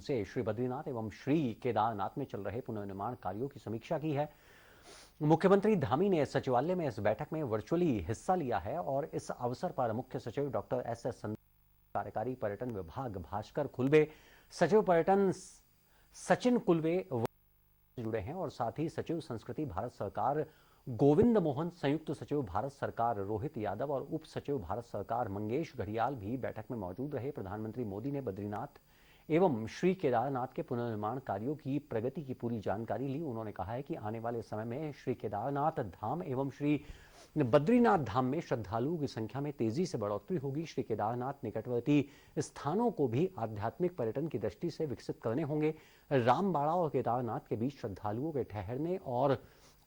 से श्री बद्रीनाथ एवं श्री केदारनाथ में चल रहे पुनर्निर्माण कार्यों की समीक्षा की है। मुख्यमंत्री धामी ने सचिवालय में इस बैठक में वर्चुअली हिस्सा लिया है और इस अवसर पर मुख्य सचिव डॉक्टर एस संदीप, कार्यकारी पर्यटन विभाग भास्कर खुलबे, सचिव पर्यटन सचिन कुलवे जुड़े हैं और साथ ही सचिव संस्कृति भारत सरकार गोविंद मोहन, संयुक्त सचिव भारत सरकार रोहित यादव और उप सचिव भारत सरकार मंगेश घड़ियाल भी बैठक में मौजूद रहे। प्रधानमंत्री मोदी ने बद्रीनाथ एवं श्री केदारनाथ के पुनर्निर्माण कार्यों की प्रगति की पूरी जानकारी ली। उन्होंने कहा है कि आने वाले समय में श्री केदारनाथ धाम एवं श्री बद्रीनाथ धाम में श्रद्धालुओं की संख्या में तेजी से बढ़ोतरी होगी। श्री केदारनाथ निकटवर्ती स्थानों को भी आध्यात्मिक पर्यटन की दृष्टि से विकसित करने होंगे। रामबाड़ा और केदारनाथ के बीच श्रद्धालुओं के ठहरने और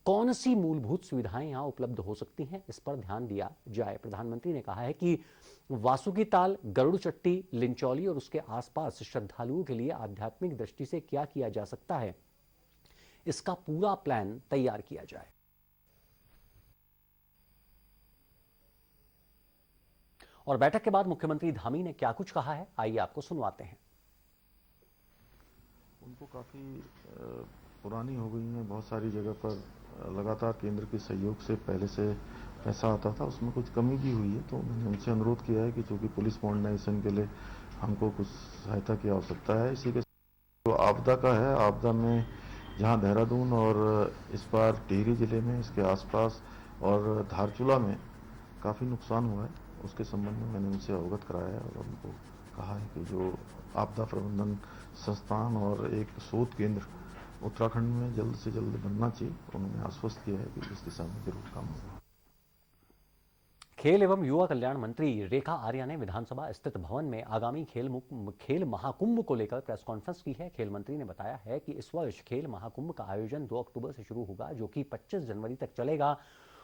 कौन सी मूलभूत सुविधाएं यहां उपलब्ध हो सकती हैं, इस पर ध्यान दिया जाए। प्रधानमंत्री ने कहा है कि वासुकी ताल, गरुड़ चट्टी, लिंचौली और उसके आसपास श्रद्धालुओं के लिए आध्यात्मिक दृष्टि से क्या किया जा सकता है, इसका पूरा प्लान तैयार किया जाए। और बैठक के बाद मुख्यमंत्री धामी ने क्या कुछ कहा है, आइए आपको सुनवाते हैं। उनको काफ़ी पुरानी हो गई हैं, बहुत सारी जगह पर लगातार केंद्र के सहयोग से पहले से पैसा आता था, उसमें कुछ कमी भी हुई है। तो मैंने उनसे अनुरोध किया है कि चूँकि पुलिस मॉडर्नाइजेशन के लिए हमको कुछ सहायता की आवश्यकता है। इसी के जो आपदा का है, आपदा में जहाँ देहरादून और इस बार टिहरी जिले में, इसके आसपास और धारचूला में काफ़ी नुकसान हुआ है, उसके संबंध में मैंने उनसे अवगत कराया है और उनको कहा है कि जो आपदा प्रबंधन संस्थान और एक शोध केंद्र उत्तराखंड में जल्द से जल्द बनना चाहिए। उन्होंने आश्वस्त किया है कि इस दिशा में जरूर काम होगा। खेल एवं युवा कल्याण मंत्री रेखा आर्या ने विधानसभा स्थित भवन में आगामी खेल महाकुंभ को लेकर प्रेस कॉन्फ्रेंस की है। खेल मंत्री ने बताया है कि इस वर्ष खेल महाकुंभ का आयोजन 2 अक्टूबर से शुरू होगा, जो कि 25 जनवरी तक चलेगा।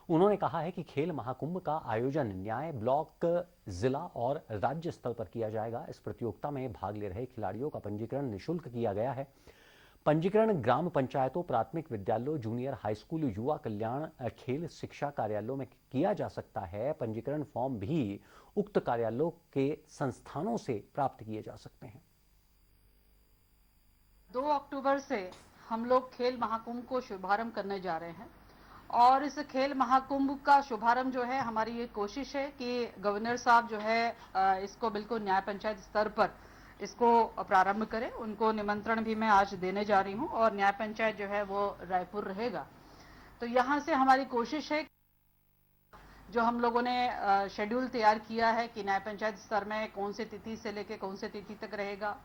उन्होंने कहा है कि खेल महाकुंभ का आयोजन न्याय, ब्लॉक, जिला और राज्य स्तर पर किया जाएगा। इस प्रतियोगिता में भाग ले रहे खिलाड़ियों का पंजीकरण निःशुल्क किया गया है। पंजीकरण ग्राम पंचायतों, प्राथमिक विद्यालयों, जूनियर हाई स्कूल, युवा कल्याण, खेल शिक्षा कार्यालयों में किया जा सकता है। पंजीकरण फॉर्म भी उक्त कार्यालयों के संस्थानों से प्राप्त किए जा सकते हैं। 2 अक्टूबर से हम लोग खेल महाकुंभ को शुभारंभ करने जा रहे हैं और इस खेल महाकुंभ का शुभारंभ जो है, हमारी ये कोशिश है कि गवर्नर साहब जो है इसको बिल्कुल न्याय पंचायत स्तर पर इसको प्रारंभ करें। उनको निमंत्रण भी मैं आज देने जा रही हूं और न्याय पंचायत जो है वो रायपुर रहेगा। तो यहां से हमारी कोशिश है, जो हम लोगों ने शेड्यूल तैयार किया है कि न्याय पंचायत स्तर में कौन सी तिथि से लेकर कौन सी तिथि तक रहेगा,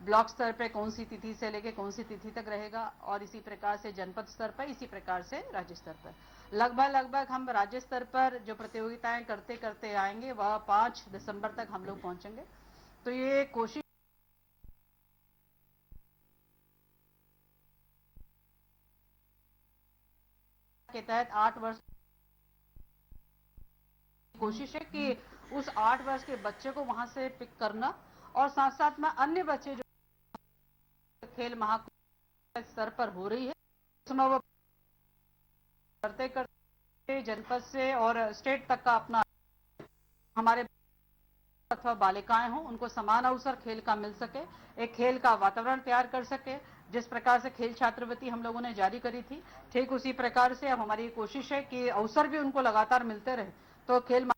ब्लॉक स्तर पे कौन सी तिथि से लेकर कौन सी तिथि तक रहेगा और इसी प्रकार से जनपद स्तर पर, इसी प्रकार से राज्य स्तर पर। लगभग हम राज्य स्तर पर जो प्रतियोगिताएं करते करते आएंगे वह 5 दिसंबर तक हम लोग पहुंचेंगे। तो ये कोशिश के तहत 8 वर्ष कोशिश है कि उस 8 वर्ष के बच्चे को वहां से पिक करना और साथ साथ में अन्य बच्चे जो खेल महाकुंभ स्तर पर हो रही है उसमें वो करते करते जनपद से और स्टेट तक का अपना हमारे अथवा बालिकाएं हों उनको समान अवसर खेल का मिल सके, एक खेल का वातावरण तैयार कर सके। जिस प्रकार से खेल छात्रवृत्ति हम लोगों ने जारी करी थी, ठीक उसी प्रकार से अब हमारी कोशिश है कि अवसर भी उनको लगातार मिलते रहे। तो खेल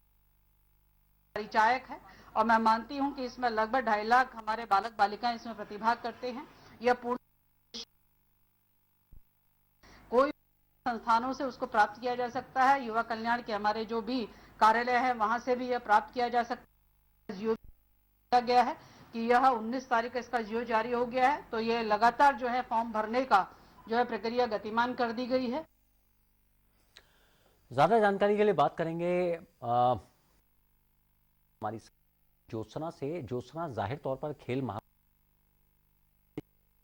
परिचायक है और मैं मानती हूं कि इसमें लगभग 2.5 लाख हमारे बालक बालिकाएं इसमें प्रतिभाग करते हैं। यह पूर्ण कोई संस्थानों से उसको प्राप्त किया जा सकता है। युवा कल्याण के हमारे जो भी कार्यालय है वहां से भी यह प्राप्त किया जा सकता है। जियो गया है कि यह 19 तारीख इसका जियो जारी हो गया है, तो यह लगातार जो है फॉर्म भरने का जो है प्रक्रिया गतिमान कर दी गई है। ज्यादा जानकारी के लिए बात करेंगे हमारी ज्योत्सना से। ज्योत्सना, जाहिर तौर पर खेल महा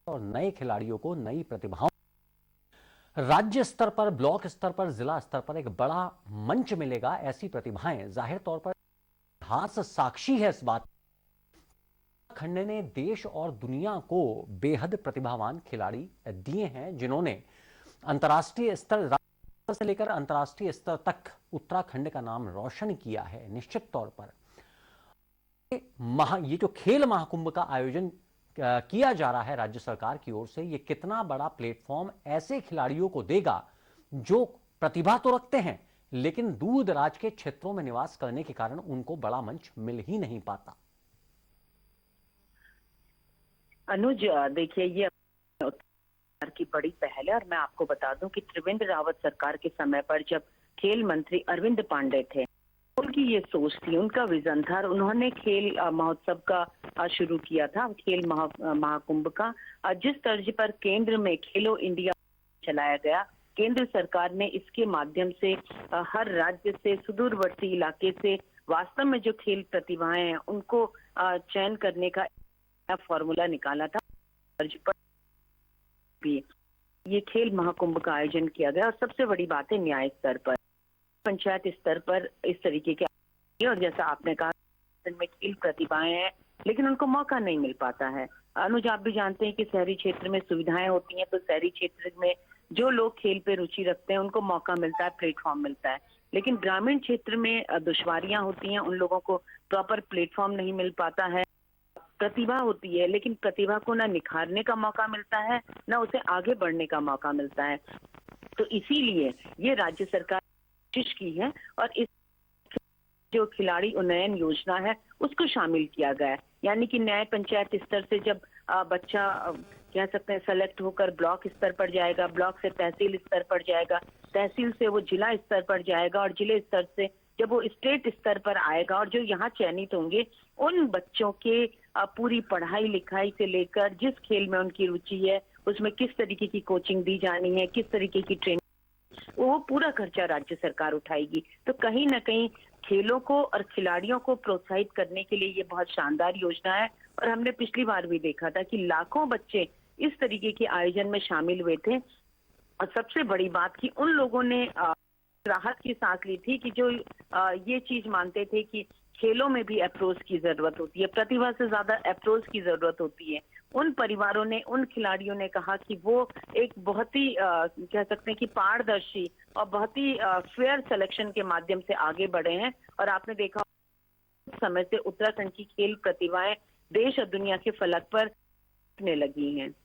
और नए खिलाड़ियों को, नई प्रतिभाओं राज्य स्तर पर, ब्लॉक स्तर पर, जिला स्तर पर एक बड़ा मंच मिलेगा। ऐसी प्रतिभाएं जाहिर तौर पर इतिहास साक्षी है इस बात। खंड ने देश और दुनिया को बेहद प्रतिभावान खिलाड़ी दिए हैं, जिन्होंने अंतर्राष्ट्रीय स्तर से लेकर अंतर्राष्ट्रीय स्तर तक उत्तराखंड का नाम रोशन किया है। निश्चित तौर पर ये जो खेल महाकुंभ का आयोजन किया जा रहा है राज्य सरकार की ओर से, ये कितना बड़ा प्लेटफॉर्म ऐसे खिलाड़ियों को देगा जो प्रतिभा तो रखते हैं लेकिन दूर दराज के क्षेत्रों में निवास करने के कारण उनको बड़ा मंच मिल ही नहीं पाता। अनुज, देखिए ये सरकार की बड़ी पहल है और मैं आपको बता दूं कि त्रिवेंद्र रावत सरकार के समय पर जब खेल मंत्री अरविंद पांडे थे, उनकी ये सोच थी, उनका विजन था, उन्होंने खेल महोत्सव का शुरू किया था, खेल महाकुंभ का। जिस तर्ज पर केंद्र में खेलो इंडिया चलाया गया, केंद्र सरकार ने इसके माध्यम से हर राज्य से, सुदूरवर्ती इलाके से वास्तव में जो खेल प्रतिभाएं हैं उनको चयन करने का फॉर्मूला निकाला था। तर्ज पर भी ये खेल महाकुंभ का आयोजन किया गया और सबसे बड़ी बात है न्याय स्तर पर, पंचायत स्तर पर इस तरीके के, और जैसा आपने कहा में खेल प्रतिभाएं हैं लेकिन उनको मौका नहीं मिल पाता है। अनुज, आप भी जानते हैं कि शहरी क्षेत्र में सुविधाएं होती हैं, तो शहरी क्षेत्र में जो लोग खेल पे रुचि रखते हैं उनको मौका मिलता है, प्लेटफॉर्म मिलता है, लेकिन ग्रामीण क्षेत्र में दुश्वारियां होती हैं, उन लोगों को प्रॉपर प्लेटफॉर्म नहीं मिल पाता है। प्रतिभा होती है लेकिन प्रतिभा को ना निखारने का मौका मिलता है, ना उसे आगे बढ़ने का मौका मिलता है। तो इसीलिए ये राज्य सरकार कोशिश की है और इस जो खिलाड़ी उन्नयन योजना है उसको शामिल किया गया है। यानी कि न्याय पंचायत स्तर से जब बच्चा कह सकते हैं सेलेक्ट होकर ब्लॉक स्तर पर जाएगा, ब्लॉक से तहसील स्तर पर जाएगा, तहसील से वो जिला स्तर पर जाएगा और जिले स्तर से जब वो स्टेट स्तर पर आएगा, और जो यहाँ चयनित होंगे उन बच्चों के पूरी पढ़ाई लिखाई से लेकर जिस खेल में उनकी रुचि है उसमें किस तरीके की कोचिंग दी जानी है, किस तरीके की ट्रेनिंग, वो पूरा खर्चा राज्य सरकार उठाएगी। तो कहीं ना कहीं खेलों को और खिलाड़ियों को प्रोत्साहित करने के लिए ये बहुत शानदार योजना है। और हमने पिछली बार भी देखा था कि लाखों बच्चे इस तरीके के आयोजन में शामिल हुए थे और सबसे बड़ी बात कि उन लोगों ने राहत की सांस ली थी कि जो ये चीज मानते थे कि खेलों में भी अप्रोच की जरूरत होती है, प्रतिभा से ज्यादा अप्रोच की जरूरत होती है। उन परिवारों ने, उन खिलाड़ियों ने कहा कि वो एक बहुत ही कह सकते हैं कि पारदर्शी और बहुत ही फेयर सिलेक्शन के माध्यम से आगे बढ़े हैं। और आपने देखा समय से उत्तराखंड की खेल प्रतिभाएं देश और दुनिया के फलक पर उठने लगी हैं।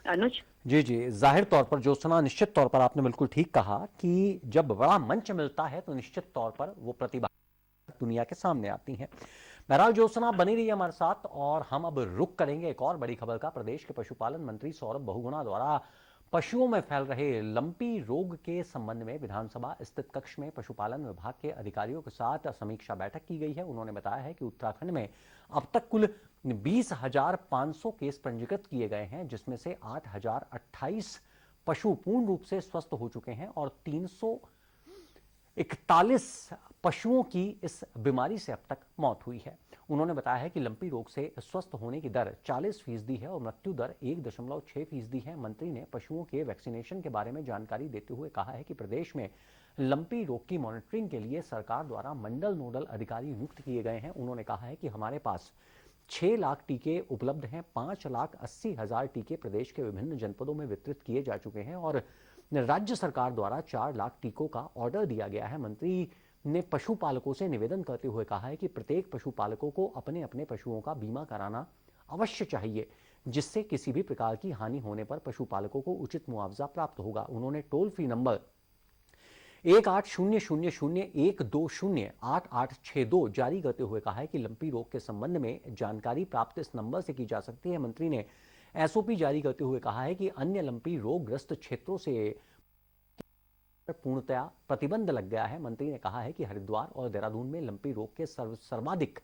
अनुज जी जी, जाहिर तौर पर ज्योत्सना, निश्चित तौर पर आपने बिल्कुल ठीक कहा कि जब बड़ा मंच मिलता है तो निश्चित तौर पर वो प्रतिभा दुनिया के सामने आती हैं। बहरहाल ज्योत्सना बनी रही हमारे साथ और हम अब रुक करेंगे एक और बड़ी खबर का। प्रदेश के पशुपालन मंत्री सौरभ बहुगुणा द्वारा पशुओं में फैल रहे लंपी रोग के संबंध में विधानसभा स्थित कक्ष में पशुपालन विभाग के अधिकारियों के साथ समीक्षा बैठक की गई है। उन्होंने बताया है कि उत्तराखंड में अब तक कुल 20,500 केस पंजीकृत किए गए हैं, जिसमें से 8,028 पशु पूर्ण रूप से स्वस्थ हो चुके हैं और 341 पशुओं की इस बीमारी से अब तक मौत हुई है। उन्होंने बताया है कि लंपी रोग से स्वस्थ होने की दर 40% है और मृत्यु दर 1.6% है। मंत्री ने पशुओं के वैक्सीनेशन के बारे में जानकारी देते हुए कहा है कि प्रदेश में लंपी रोग की मॉनिटरिंग के लिए सरकार द्वारा मंडल नोडल अधिकारी नियुक्त किए गए हैं। उन्होंने कहा है कि हमारे पास 6 लाख टीके उपलब्ध हैं, 5,80,000 टीके प्रदेश के विभिन्न जनपदों में वितरित किए जा चुके हैं और राज्य सरकार द्वारा 4 लाख टीकों का ऑर्डर दिया गया है। मंत्री ने पशुपालकों से निवेदन करते हुए कहा है कि प्रत्येक पशुपालकों को अपने अपने पशुओं का बीमा कराना अवश्य चाहिए, जिससे किसी भी प्रकार की हानि होने पर पशुपालकों को उचित मुआवजा प्राप्त होगा। उन्होंने टोल फ्री नंबर 180001208862 जारी करते हुए कहा है कि लंपी रोग के संबंध में जानकारी प्राप्त इस नंबर से की जा सकती है। मंत्री ने एसओपी जारी करते हुए कहा है कि अन्य लंपी रोग ग्रस्त क्षेत्रों से पूर्णतया प्रतिबंध लग गया है। मंत्री ने कहा है कि हरिद्वार और देहरादून में लंपी रोग के सर्वाधिक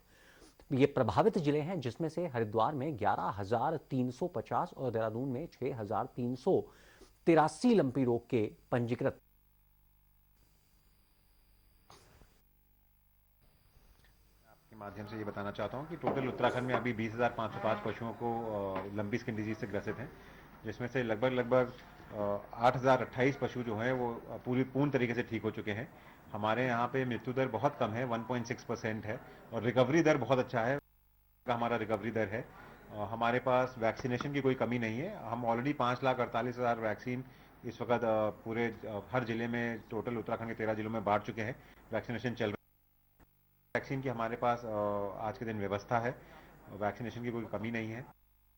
ये प्रभावित जिले हैं, जिसमें से हरिद्वार में 11,350 और देहरादून में 6,383 लंपी रोग के पंजीकृत। आपके माध्यम से ये बताना चाहता हूँ कि टोटल उत्तराखंड में अभी 20,505 पशुओं को लंपी स्किन डिजीज से ग्रसित हैं, जिसमें से लगभग 8,028 पशु जो हैं वो पूर्ण तरीके से ठीक हो चुके हैं। हमारे यहाँ पे मृत्यु दर बहुत कम है, 1.6% है और रिकवरी दर बहुत अच्छा है, हमारा रिकवरी दर है। हमारे पास वैक्सीनेशन की कोई कमी नहीं है। हम ऑलरेडी 5,48,000 वैक्सीन इस वक्त पूरे हर जिले में, टोटल उत्तराखंड के 13 जिलों में बांट चुके हैं। वैक्सीनेशन चल रहा है। वैक्सीन की हमारे पास आज के दिन व्यवस्था है, वैक्सीनेशन की कोई कमी नहीं है।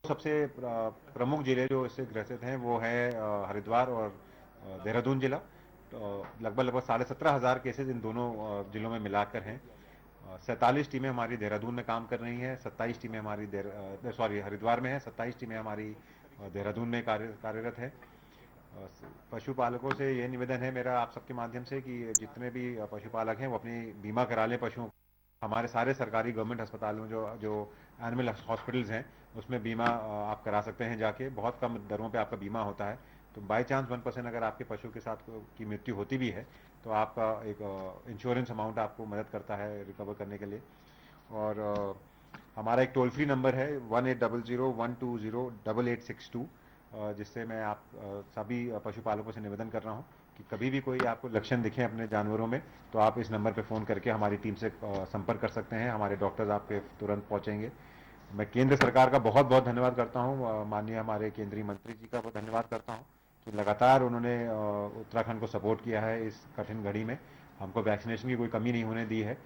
सबसे प्रमुख जिले जो इससे ग्रसित हैं वो है हरिद्वार और देहरादून जिला। तो लगभग 17,500 केसेस इन दोनों जिलों में मिलाकर हैं। 47 टीमें हमारी देहरादून में काम कर रही हैं, 27 टीमें हमारी हरिद्वार में है, 27 टीमें हमारी देहरादून में कार्यरत है। पशुपालकों से ये निवेदन है मेरा आप सबके माध्यम से कि जितने भी पशुपालक हैं वो अपनी बीमा करा लें पशुओं। हमारे सारे सरकारी गवर्नमेंट अस्पतालों जो एनिमल हॉस्पिटल्स हैं उसमें बीमा आप करा सकते हैं जाके, बहुत कम दरों पे आपका बीमा होता है। तो बाय चांस 1% अगर आपके पशु के साथ की मृत्यु होती भी है तो आपका एक इंश्योरेंस अमाउंट आपको मदद करता है रिकवर करने के लिए। और हमारा एक टोल फ्री नंबर है 1800-120-8862, जिससे मैं आप सभी पशुपालकों से निवेदन कर रहा हूं कि कभी भी कोई आपको लक्षण दिखे अपने जानवरों में तो आप इस नंबर पर फ़ोन करके हमारी टीम से संपर्क कर सकते हैं। हमारे डॉक्टर्स आपके तुरंत पहुंचेंगे। मैं केंद्र सरकार का बहुत बहुत धन्यवाद करता हूं, माननीय हमारे केंद्रीय मंत्री जी का बहुत धन्यवाद करता हूं कि लगातार उन्होंने उत्तराखंड को सपोर्ट किया है इस कठिन घड़ी में। हमको वैक्सीनेशन की कोई कमी नहीं होने दी है।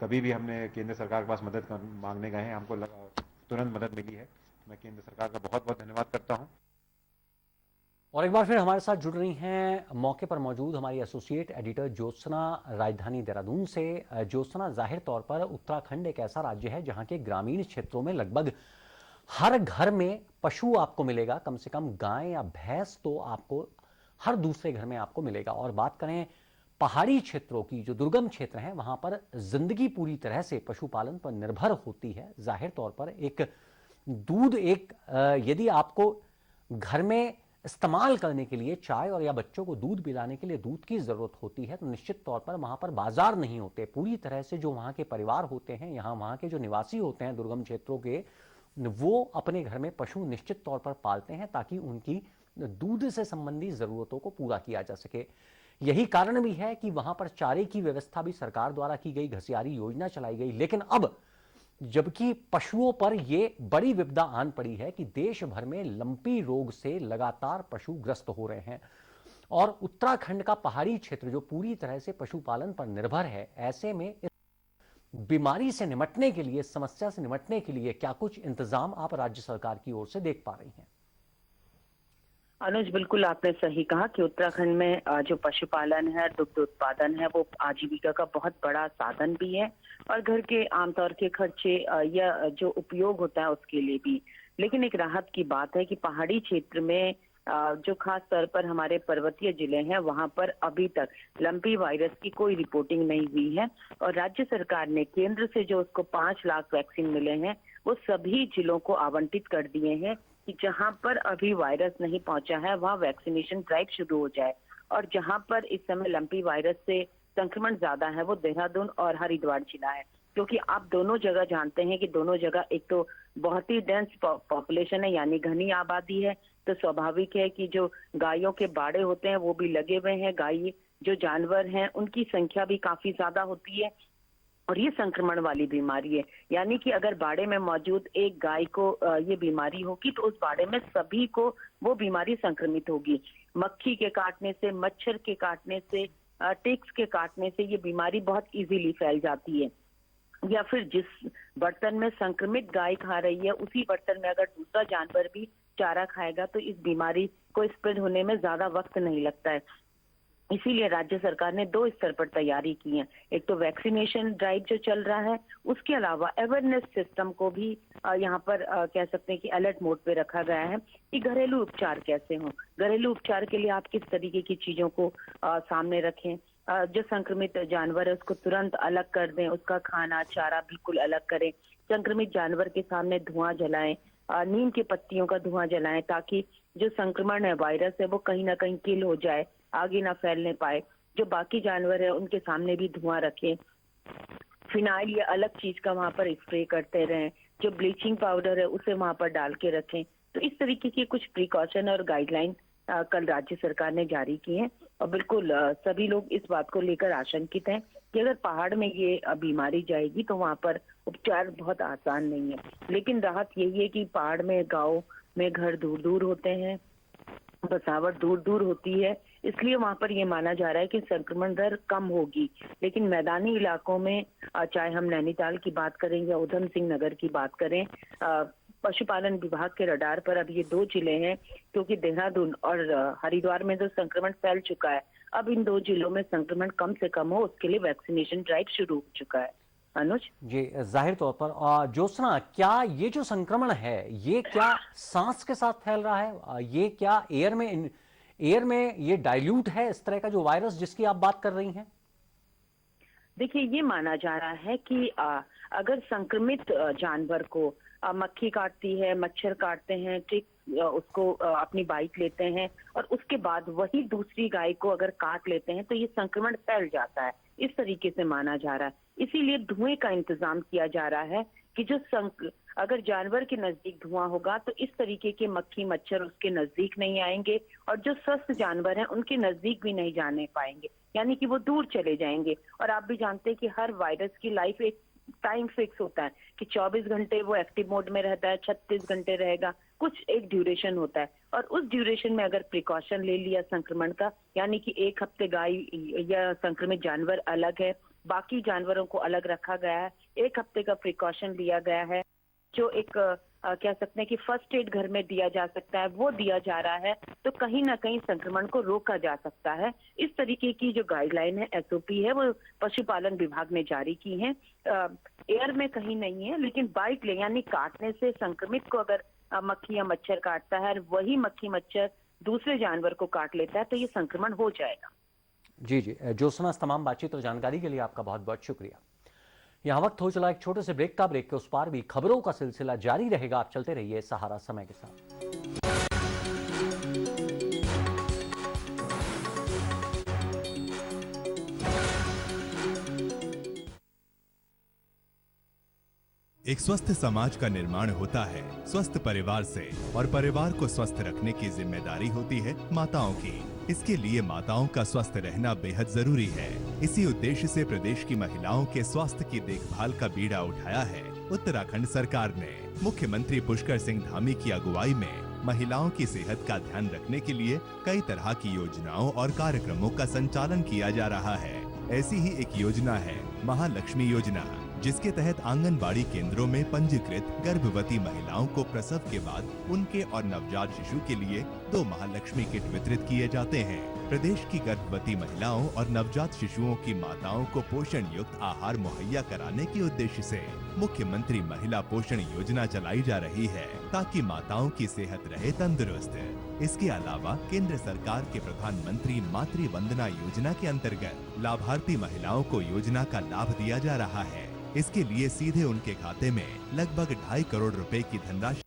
कभी भी हमने केंद्र सरकार के पास मदद मांगने गए हैं, हमको तुरंत मदद मिली है। मैं केंद्र सरकार का बहुत बहुत धन्यवाद करता हूं। और एक बार फिर हमारे साथ जुड़ रही हैं मौके पर मौजूद हमारी एसोसिएट एडिटर ज्योत्सना, राजधानी देहरादून से। ज्योत्सना, जाहिर तौर पर उत्तराखंड एक ऐसा राज्य है जहां के ग्रामीण क्षेत्रों में लगभग हर घर में पशु आपको मिलेगा। कम से कम गाय या भैंस तो आपको हर दूसरे घर में आपको मिलेगा। और बात करें पहाड़ी क्षेत्रों की, जो दुर्गम क्षेत्र हैं, वहां पर जिंदगी पूरी तरह से पशुपालन पर निर्भर होती है। जाहिर तौर पर एक दूध यदि आपको घर में इस्तेमाल करने के लिए चाय और या बच्चों को दूध पिलाने के लिए दूध की जरूरत होती है तो निश्चित तौर पर वहां पर बाजार नहीं होते। पूरी तरह से जो वहां के परिवार होते हैं, वहां के जो निवासी होते हैं दुर्गम क्षेत्रों के, वो अपने घर में पशु निश्चित तौर पर पालते हैं ताकि उनकी दूध से संबंधी जरूरतों को पूरा किया जा सके। यही कारण भी है कि वहां पर चारे की व्यवस्था भी सरकार द्वारा की गई, घसियारी योजना चलाई गई। लेकिन अब जबकि पशुओं पर यह बड़ी विपदा आन पड़ी है कि देश भर में लंपी रोग से लगातार पशु ग्रस्त हो रहे हैं और उत्तराखंड का पहाड़ी क्षेत्र जो पूरी तरह से पशुपालन पर निर्भर है, ऐसे में इस बीमारी से निपटने के लिए, समस्या से निपटने के लिए क्या कुछ इंतजाम आप राज्य सरकार की ओर से देख पा रही हैं? अनुज, बिल्कुल आपने सही कहा कि उत्तराखंड में जो पशुपालन है, दुग्ध उत्पादन है, वो आजीविका का बहुत बड़ा साधन भी है और घर के आमतौर के खर्चे या जो उपयोग होता है उसके लिए भी। लेकिन एक राहत की बात है कि पहाड़ी क्षेत्र में जो खास तौर पर हमारे पर्वतीय जिले हैं वहां पर अभी तक लंपी वायरस की कोई रिपोर्टिंग नहीं हुई है और राज्य सरकार ने केंद्र से जो उसको 5 लाख वैक्सीन मिले हैं वो सभी जिलों को आवंटित कर दिए हैं कि जहां पर अभी वायरस नहीं पहुंचा है वहां वैक्सीनेशन ड्राइव शुरू हो जाए। और जहां पर इस समय लंपी वायरस से संक्रमण ज्यादा है वो देहरादून और हरिद्वार जिला है, क्योंकि आप दोनों जगह जानते हैं कि दोनों जगह एक तो बहुत ही डेंस पॉपुलेशन है, यानी घनी आबादी है, तो स्वाभाविक है कि जो गायों के बाड़े होते हैं वो भी लगे हुए हैं, गाय जो जानवर हैं उनकी संख्या भी काफी ज्यादा होती है और ये संक्रमण वाली बीमारी है। यानी कि अगर बाड़े में मौजूद एक गाय को ये बीमारी होगी तो उस बाड़े में सभी को वो बीमारी संक्रमित होगी। मक्खी के काटने से, मच्छर के काटने से, टिक्स के काटने से ये बीमारी बहुत इजीली फैल जाती है। या फिर जिस बर्तन में संक्रमित गाय खा रही है उसी बर्तन में अगर दूसरा जानवर भी चारा खाएगा तो इस बीमारी को स्प्रेड होने में ज्यादा वक्त नहीं लगता है। इसीलिए राज्य सरकार ने 2 स्तर पर तैयारी की है। एक तो वैक्सीनेशन ड्राइव जो चल रहा है, उसके अलावा अवेयरनेस सिस्टम को भी यहाँ पर कह सकते हैं कि अलर्ट मोड पे रखा गया है कि घरेलू उपचार कैसे हो। घरेलू उपचार के लिए आप किस तरीके की चीजों को सामने रखें। जो संक्रमित जानवर है उसको तुरंत अलग कर दें, उसका खाना चारा बिल्कुल अलग करें। संक्रमित जानवर के सामने धुआं जलाएं, नीम के पत्तियों का धुआं जलाएं ताकि जो संक्रमण है, वायरस है, वो कहीं ना कहीं किल हो जाए, आगे ना फैलने पाए। जो बाकी जानवर है उनके सामने भी धुआं रखें। फिनाइल या अलग चीज का वहां पर स्प्रे करते रहें। जो ब्लीचिंग पाउडर है उसे वहां पर डाल के रखें। तो इस तरीके की कुछ प्रिकॉशन और गाइडलाइन कल राज्य सरकार ने जारी की है और बिल्कुल सभी लोग इस बात को लेकर आशंकित हैं कि अगर पहाड़ में ये बीमारी जाएगी तो वहां पर उपचार बहुत आसान नहीं है। लेकिन राहत यही है कि पहाड़ में, गाँव में घर दूर दूर होते हैं, बसावट दूर दूर होती है, इसलिए वहां पर ये माना जा रहा है कि संक्रमण दर कम होगी। लेकिन मैदानी इलाकों में, चाहे हम नैनीताल की बात करें या उधम सिंह नगर की बात करें, पशुपालन विभाग के रडार पर अब ये 2 जिले हैं, क्योंकि देहरादून और हरिद्वार में जो संक्रमण फैल चुका है, अब इन 2 जिलों में संक्रमण कम से कम हो, उसके लिए वैक्सीनेशन ड्राइव शुरू हो चुका है। अनुज जी, जाहिर तौर पर ज्योत्सना, क्या ये जो संक्रमण है ये क्या सांस के साथ फैल रहा है? ये क्या एयर में ये डाइल्यूट है, इस तरह का जो वायरस जिसकी आप बात कर रही हैं? देखिए, ये माना जा रहा है कि अगर संक्रमित जानवर को मक्खी काटती है, मच्छर काटते हैं, ठीक उसको अपनी बाइट लेते हैं और उसके बाद वही दूसरी गाय को अगर काट लेते हैं तो ये संक्रमण फैल जाता है, इस तरीके से माना जा रहा है। इसीलिए धुएं का इंतजाम किया जा रहा है कि अगर जानवर के नजदीक धुआं होगा तो इस तरीके के मक्खी मच्छर उसके नजदीक नहीं आएंगे और जो स्वस्थ जानवर हैं उनके नजदीक भी नहीं जाने पाएंगे, यानी कि वो दूर चले जाएंगे। और आप भी जानते हैं कि हर वायरस की लाइफ एक टाइम फिक्स होता है कि 24 घंटे वो एक्टिव मोड में रहता है, 36 घंटे रहेगा, कुछ एक ड्यूरेशन होता है। और उस ड्यूरेशन में अगर प्रिकॉशन ले लिया संक्रमण का, यानी कि 1 हफ्ते गाय या संक्रमित जानवर अलग है, बाकी जानवरों को अलग रखा गया है, 1 हफ्ते का प्रिकॉशन लिया गया है, जो एक कह सकते हैं कि फर्स्ट एड घर में दिया जा सकता है वो दिया जा रहा है, तो कहीं ना कहीं संक्रमण को रोका जा सकता है। इस तरीके की जो गाइडलाइन है, एसओपी है, वो पशुपालन विभाग ने जारी की है। एयर में कहीं नहीं है, लेकिन बाइट ले यानी काटने से संक्रमित को अगर मक्खी या मच्छर काटता है और वही मक्खी मच्छर दूसरे जानवर को काट लेता है तो ये संक्रमण हो जाएगा। जी जी, ज्योत्सना, तमाम बातचीत और जानकारी के लिए आपका बहुत बहुत शुक्रिया। यहाँ वक्त हो चला एक छोटे से ब्रेक का। ब्रेक के उस पार भी खबरों का सिलसिला जारी रहेगा। आप चलते रहिए सहारा समय के साथ। एक स्वस्थ समाज का निर्माण होता है स्वस्थ परिवार से, और परिवार को स्वस्थ रखने की जिम्मेदारी होती है माताओं की। इसके लिए माताओं का स्वस्थ रहना बेहद जरूरी है। इसी उद्देश्य से प्रदेश की महिलाओं के स्वास्थ्य की देखभाल का बीड़ा उठाया है उत्तराखंड सरकार ने। मुख्यमंत्री पुष्कर सिंह धामी की अगुवाई में महिलाओं की सेहत का ध्यान रखने के लिए कई तरह की योजनाओं और कार्यक्रमों का संचालन किया जा रहा है। ऐसी ही एक योजना है महालक्ष्मी योजना, जिसके तहत आंगनबाड़ी केंद्रों में पंजीकृत गर्भवती महिलाओं को प्रसव के बाद उनके और नवजात शिशु के लिए 2 महालक्ष्मी किट वितरित किए जाते हैं। प्रदेश की गर्भवती महिलाओं और नवजात शिशुओं की माताओं को पोषण युक्त आहार मुहैया कराने के उद्देश्य से मुख्यमंत्री महिला पोषण योजना चलाई जा रही है, ताकि माताओं की सेहत रहे तंदुरुस्त। इसके अलावा केंद्र सरकार के प्रधानमंत्री मातृ वंदना योजना के अंतर्गत लाभार्थी महिलाओं को योजना का लाभ दिया जा रहा है। इसके लिए सीधे उनके खाते में लगभग 2.5 करोड़ रुपए की धनराशि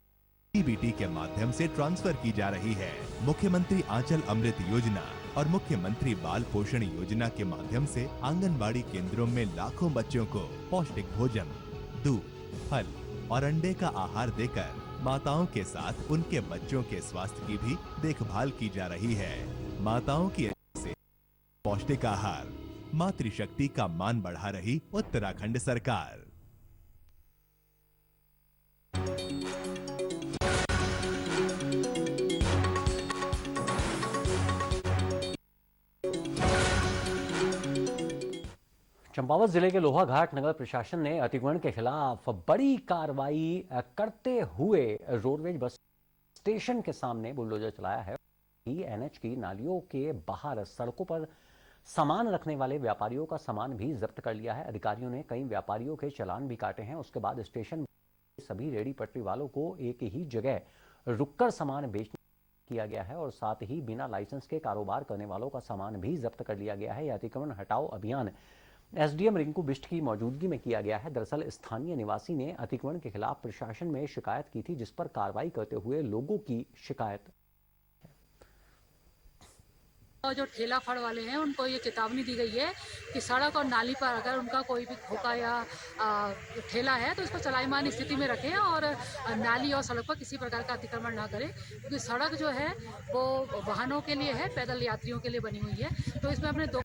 डीबीटी के माध्यम से ट्रांसफर की जा रही है। मुख्यमंत्री आंचल अमृत योजना और मुख्यमंत्री बाल पोषण योजना के माध्यम से आंगनबाड़ी केंद्रों में लाखों बच्चों को पौष्टिक भोजन, दूध, फल और अंडे का आहार देकर माताओं के साथ उनके बच्चों के स्वास्थ्य की भी देखभाल की जा रही है। माताओं की से पौष्टिक आहार, मातृशक्ति का मान बढ़ा रही उत्तराखंड सरकार। चंपावत जिले के लोहाघाट नगर प्रशासन ने अतिक्रमण के खिलाफ बड़ी कार्रवाई करते हुए रोडवेज बस स्टेशन के सामने बुलडोजर चलाया है। एनएच की नालियों के बाहर सड़कों पर सामान रखने वाले व्यापारियों का सामान भी जब्त कर लिया है। अधिकारियों ने कई व्यापारियों के चालान भी काटे हैं। उसके बाद स्टेशन सभी रेहड़ी पटरी वालों को एक ही जगह रुककर सामान बेचने किया गया है और साथ ही बिना लाइसेंस के कारोबार करने वालों का सामान भी जब्त कर लिया गया है। यह अतिक्रमण हटाओ अभियान एसडीएम रिंकू बिष्ट की मौजूदगी में किया गया है। दरअसल स्थानीय निवासी ने अतिक्रमण के खिलाफ प्रशासन में शिकायत की थी, जिस पर कार्रवाई करते हुए लोगों की शिकायत। जो ठेला फड़ वाले हैं उनको ये चेतावनी दी गई है कि सड़क और नाली पर अगर उनका कोई भी खोखा या ठेला है तो इसको चलायमान स्थिति में रखें और नाली और सड़क पर किसी प्रकार का अतिक्रमण ना करें, क्योंकि सड़क जो है वो वाहनों के लिए है, पैदल यात्रियों के लिए बनी हुई है। तो इसमें अपने 2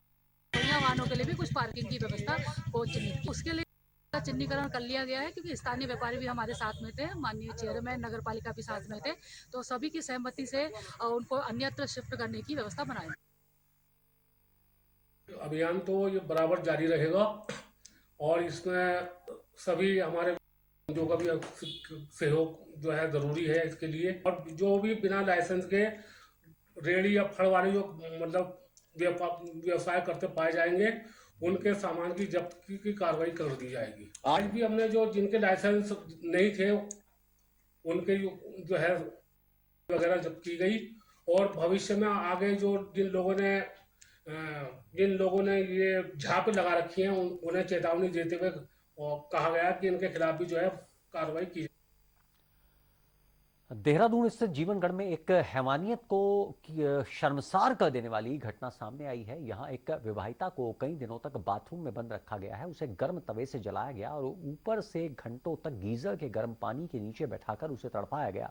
वाहनों के लिए भी कुछ पार्किंग की व्यवस्था को चिन्हित की, उसके लिए चिन्हीकरण कर लिया गया है, क्योंकि स्थानीय व्यापारी भी हमारे साथ में थे, माननीय चेयरमैन नगर पालिका भी साथ में थे, तो सभी की सहमति से उनको अन्यत्र शिफ्ट करने की व्यवस्था बनाई। अभियान तो ये बराबर जारी रहेगा और इसमें सभी हमारे जो का भी सहयोग जो है जरूरी है इसके लिए। और जो भी बिना लाइसेंस के रेहड़ी या फड़ वाले जो मतलब व्यवसाय करते पाए जाएंगे, उनके सामान की जब्ती की कार्रवाई कर दी जाएगी। आज भी हमने जो जिनके लाइसेंस नहीं थे उनके जो है वगैरह जब्त की गई, और भविष्य में आगे जो जिन लोगों ने ये झांप लगा रखी है उन्हें चेतावनी देते हुए कहा गया कि इनके खिलाफ भी जो है कार्रवाई की। देहरादून स्थित जीवनगढ़ में एक हैवानियत को शर्मसार कर देने वाली घटना सामने आई है। यहां एक विवाहिता को कई दिनों तक बाथरूम में बंद रखा गया है। उसे गर्म तवे से जलाया गया और ऊपर से घंटों तक गीजर के गर्म पानी के नीचे बैठाकर उसे तड़पाया गया।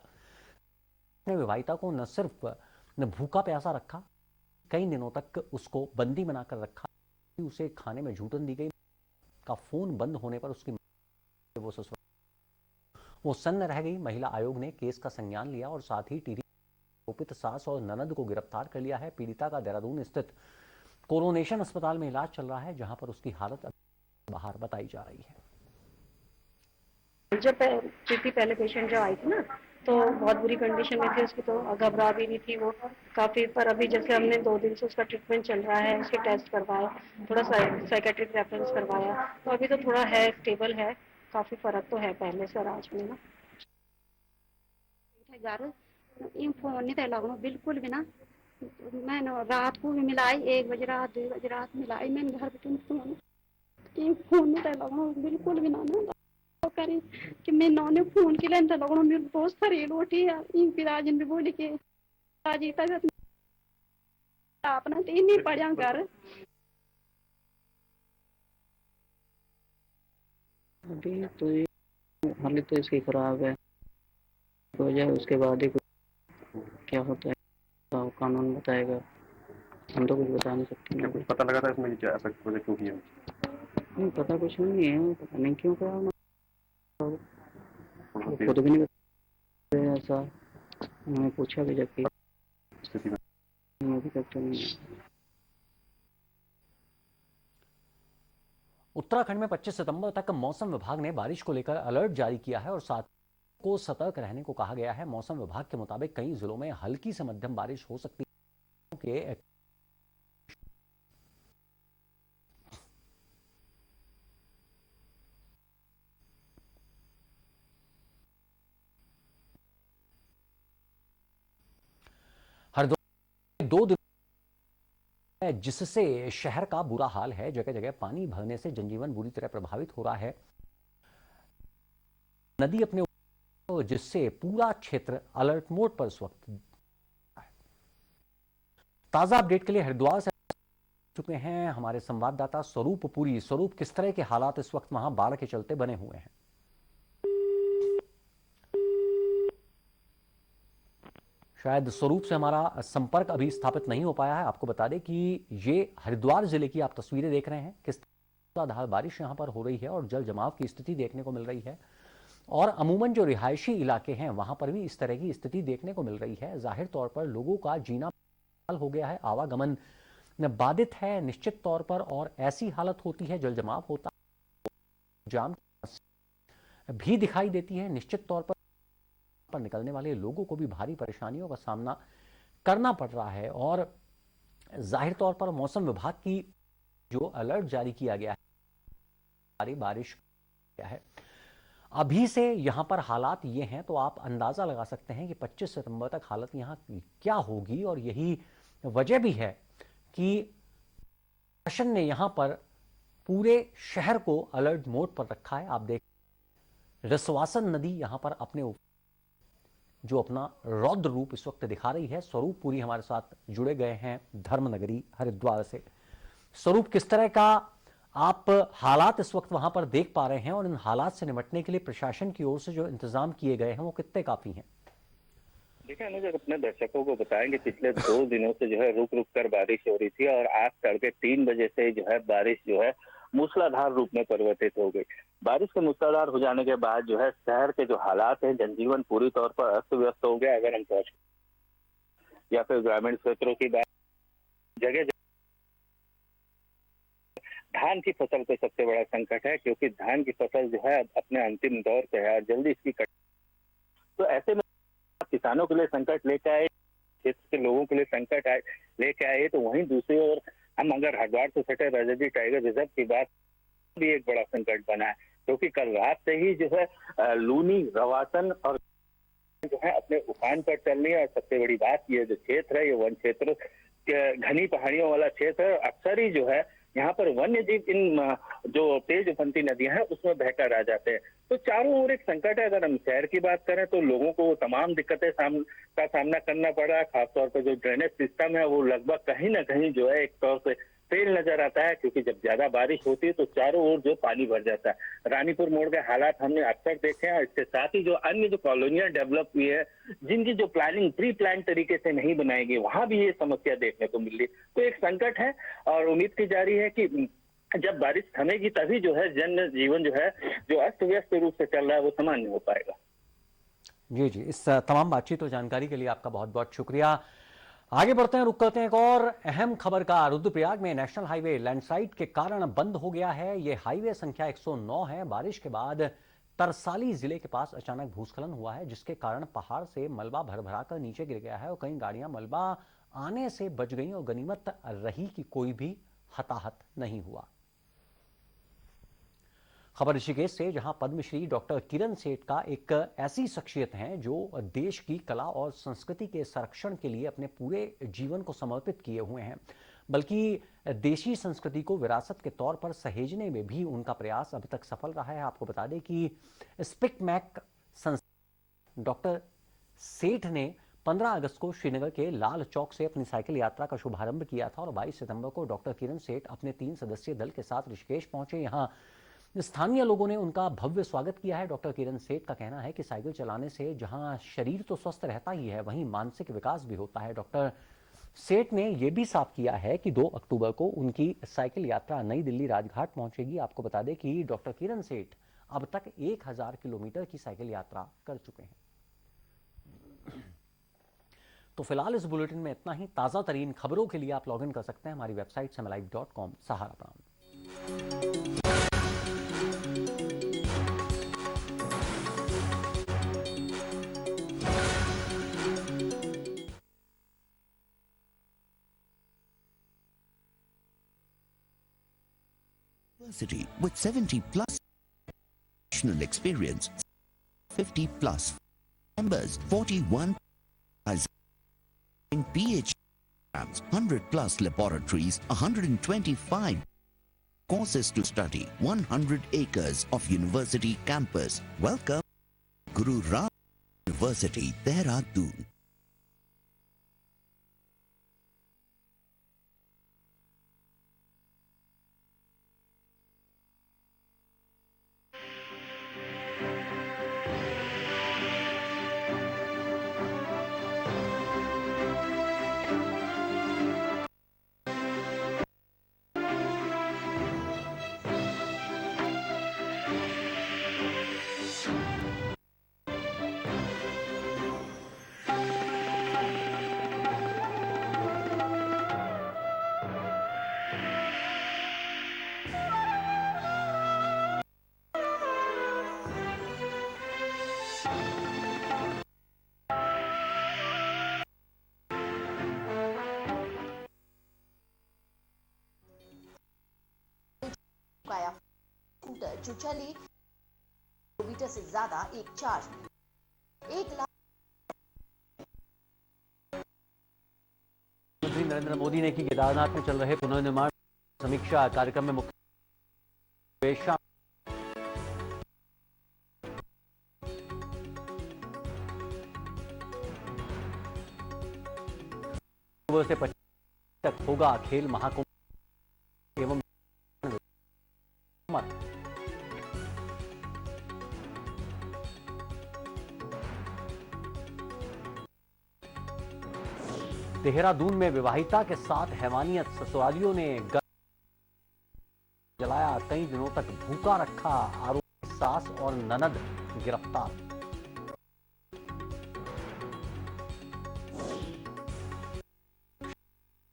विवाहिता को न सिर्फ भूखा प्यासा रखा, कई दिनों तक उसको बंदी बनाकर रखा। उसे खाने में झूठन दी गई। का फोन बंद होने पर उसकी वो सन्न रह गई। महिला आयोग ने केस का संज्ञान लिया और साथ ही टीडी आरोपित सास और ननद को गिरफ्तार कर लिया है। पीड़िता का देहरादून स्थित कोरोनेशन अस्पताल में इलाज चल रहा है, जहां पर उसकी हालत बाहर बताई जा रही है। जब प्रीति पहले पेशेंट जब आई थी ना, तो बहुत बुरी कंडीशन में थी उसकी, तो घबरा भी नहीं थी वो काफ़ी। पर अभी जैसे हमने 2 दिन से उसका ट्रीटमेंट चल रहा है, उसके टेस्ट करवाए, थोड़ा साइकेट्रिक रेफरेंस करवाया, तो अभी तो थोड़ा है, स्टेबल है, काफ़ी फर्क तो है पहले से और आज में ना। फोन नहीं था लगना बिल्कुल भी ना। मैंने रात को भी मिलाई, 1 बजे रात 2 बजे रात मिलाई मैंने घर पे फोन नहीं था लगना बिल्कुल भी ना करी कि मैं नौने फोन के लिए लगना मेरे बहुत सारी रोटी है। इन पिराजन भी बोली कि राजी तक अपना तीन नहीं पड़ा घर। अभी तो हालत तो इसकी खराब है, हो जाए उसके बाद ही क्या होता है तो कानून बताएगा। हम तो कुछ बता नहीं सकते। कुछ पता लगा था इसमें क्या इफेक्ट वजह क्यों किया? नहीं पता, कुछ नहीं है, पता नहीं क्यों करा, खुद भी नहीं बता ऐसा। मैंने पूछा भी जबकि अभी तक तो नहीं है। उत्तराखंड में 25 सितंबर तक मौसम विभाग ने बारिश को लेकर अलर्ट जारी किया है और साथ को सतर्क रहने को कहा गया है। मौसम विभाग के मुताबिक कई जिलों में हल्की से मध्यम बारिश हो सकती है। हरिद्वार 2 दिन जिससे शहर का बुरा हाल है। जगह जगह पानी भरने से जनजीवन बुरी तरह प्रभावित हो रहा है। नदी अपने जिससे पूरा क्षेत्र अलर्ट मोड पर इस वक्त। ताजा अपडेट के लिए हरिद्वार से चुके हैं हमारे संवाददाता स्वरूप पुरी। स्वरूप, किस तरह के हालात इस वक्त वहां बाढ़ के चलते बने हुए हैं? शायद स्वरूप से हमारा संपर्क अभी स्थापित नहीं हो पाया है। आपको बता दें कि ये हरिद्वार जिले की आप तस्वीरें देख रहे हैं, किस तरह बारिश यहां पर हो रही है और जल जमाव की स्थिति देखने को मिल रही है। और अमूमन जो रिहायशी इलाके हैं वहां पर भी इस तरह की स्थिति देखने को मिल रही है। जाहिर तौर पर लोगों का जीना हो गया है, आवागमन बाधित है निश्चित तौर पर, और ऐसी हालत होती है, जल जमाव होता है, जाम भी दिखाई देती है। निश्चित तौर पर निकलने वाले लोगों को भी भारी परेशानियों का सामना करना पड़ रहा है। और जाहिर तौर पर मौसम विभाग की जो अलर्ट जारी किया गया है, भारी बारिश क्या है, अभी से यहां पर हालात ये हैं तो आप अंदाजा लगा सकते हैं कि 25 सितंबर तक हालत यहां क्या होगी। और यही वजह भी है कि प्रशासन ने यहां पर पूरे शहर को अलर्ट मोड पर रखा है। आप देख रिसवासन नदी यहां पर अपने जो अपना रौद्र रूप इस वक्त दिखा रही है। स्वरूप पुरी हमारे साथ जुड़े गए हैं धर्मनगरी हरिद्वार से। स्वरूप, किस तरह का आप हालात इस वक्त वहां पर देख पा रहे हैं और इन हालात से निपटने के लिए प्रशासन की ओर से जो इंतजाम किए गए हैं वो कितने काफी हैं? देखिए अनुज, अपने दर्शकों को बताएंगे पिछले 2 दिनों से जो है रुक रुक कर बारिश हो रही थी और आज तड़के 3 बजे से जो है बारिश जो है मूसलाधार रूप में परिवर्तित हो गई। बारिश के मूसलाधार हो जाने के बाद जो है शहर के जो हालात है, जनजीवन पूरी तौर पर अस्त व्यस्त हो गया। अगर हम पहुंच या फिर ग्रामीण क्षेत्रों की बात, जगह धान की फसल पे सबसे बड़ा संकट है, क्योंकि धान की फसल जो है अब अपने अंतिम दौर पे है और जल्दी इसकी तो ऐसे में किसानों के लिए संकट लेके आए, क्षेत्र के लोगों के लिए संकट लेके आए, तो वहीं दूसरी ओर हम अगर हरिद्वार से सटे राजाजी टाइगर रिजर्व की बात भी एक बड़ा संकट बना है, क्योंकि कल रात से ही जो है लूनी, रवासन और जो है अपने उफान पर चल रही है। और सबसे बड़ी बात ये जो क्षेत्र है, ये वन क्षेत्र घनी पहाड़ियों वाला क्षेत्र है। अक्सर ही जो है यहाँ पर वन्य जीव इन जो तेज उफनती नदियां हैं उसमें बहकर आ जाते हैं। तो चारों ओर एक संकट है। अगर हम शहर की बात करें तो लोगों को तमाम दिक्कतें का सामना करना पड़ रहा है। खासतौर पर जो ड्रेनेज सिस्टम है वो लगभग कहीं ना कहीं जो है एक तौर से फेल नजर आता है, क्योंकि जब ज्यादा बारिश होती है तो चारों ओर जो पानी भर जाता है। रानीपुर मोड़ के हालात हमने अक्सर देखे हैं। इसके साथ ही जो अन्य जो कॉलोनियां डेवलप हुई है, जिनकी जो प्लानिंग प्री प्लान तरीके से नहीं बनाई गई, वहां भी ये समस्या देखने को मिल रही। तो एक संकट है और उम्मीद की जा रही है कि जब बारिश थमेगी तभी जो है जन जीवन जो है जो अस्त व्यस्त रूप से चल रहा है वो सामान्य हो पाएगा। जी जी, इस तमाम बातचीत और जानकारी के लिए आपका बहुत बहुत शुक्रिया। आगे बढ़ते हैं, रुक करते हैं एक और अहम खबर का। रुद्रप्रयाग में नेशनल हाईवे लैंडस्लाइड के कारण बंद हो गया है। ये हाईवे संख्या 109 है। बारिश के बाद तरसाली जिले के पास अचानक भूस्खलन हुआ है, जिसके कारण पहाड़ से मलबा भर कर नीचे गिर गया है और कई गाड़ियां मलबा आने से बच गई और गनीमत रही कि कोई भी हताहत नहीं हुआ। खबर ऋषिकेश से, जहां पद्मश्री डॉक्टर किरण सेठ का एक ऐसी शख्सियत हैं जो देश की कला और संस्कृति के संरक्षण के लिए अपने पूरे जीवन को समर्पित किए हुए हैं, बल्कि देशी संस्कृति को विरासत के तौर पर सहेजने में भी उनका प्रयास अभी तक सफल रहा है। आपको बता दें कि स्पिकमैक संस्था डॉक्टर सेठ ने 15 अगस्त को श्रीनगर के लाल चौक से अपनी साइकिल यात्रा का शुभारंभ किया था और 22 सितंबर को डॉक्टर किरण सेठ अपने 3 सदस्यीय दल के साथ ऋषिकेश पहुंचे। यहाँ स्थानीय लोगों ने उनका भव्य स्वागत किया है। डॉक्टर किरण सेठ का कहना है कि साइकिल चलाने से जहां शरीर तो स्वस्थ रहता ही है, वहीं मानसिक विकास भी होता है। डॉक्टर सेठ ने यह भी साफ किया है कि 2 अक्टूबर को उनकी साइकिल यात्रा नई दिल्ली राजघाट पहुंचेगी। आपको बता दें कि डॉक्टर किरण सेठ अब तक 1000 किलोमीटर की साइकिल यात्रा कर चुके हैं। तो फिलहाल इस बुलेटिन में इतना ही। ताजा तरीन खबरों के लिए आप लॉग इन कर सकते हैं हमारी वेबसाइट samalive.com। सहारा प्रांत। University with 70 plus professional experience, 50 plus members, 41 in PhD programs, 100 plus laboratories, 125 courses to study, 100 acres of university campus. Welcome Guru Ram University, Dehradun. Scooter जो चले किलोमीटर से ज्यादा एक चार्ज 1 लाख। प्रधानमंत्री नरेंद्र मोदी ने की केदारनाथ में चल रहे पुनर्निर्माण समीक्षा कार्यक्रम में मुख्य से 25 तक होगा खेल महाकुंभ एवं देहरादून में विवाहिता के साथ हैवानियत, ससुरालियों ने जलाया, कई दिनों तक भूखा रखा, आरोपी सास और ननद गिरफ्तार।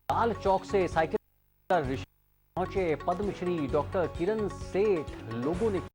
लाल चौक से साइकिल पहुंचे पद्मश्री डॉक्टर किरण सेठ, लोगों ने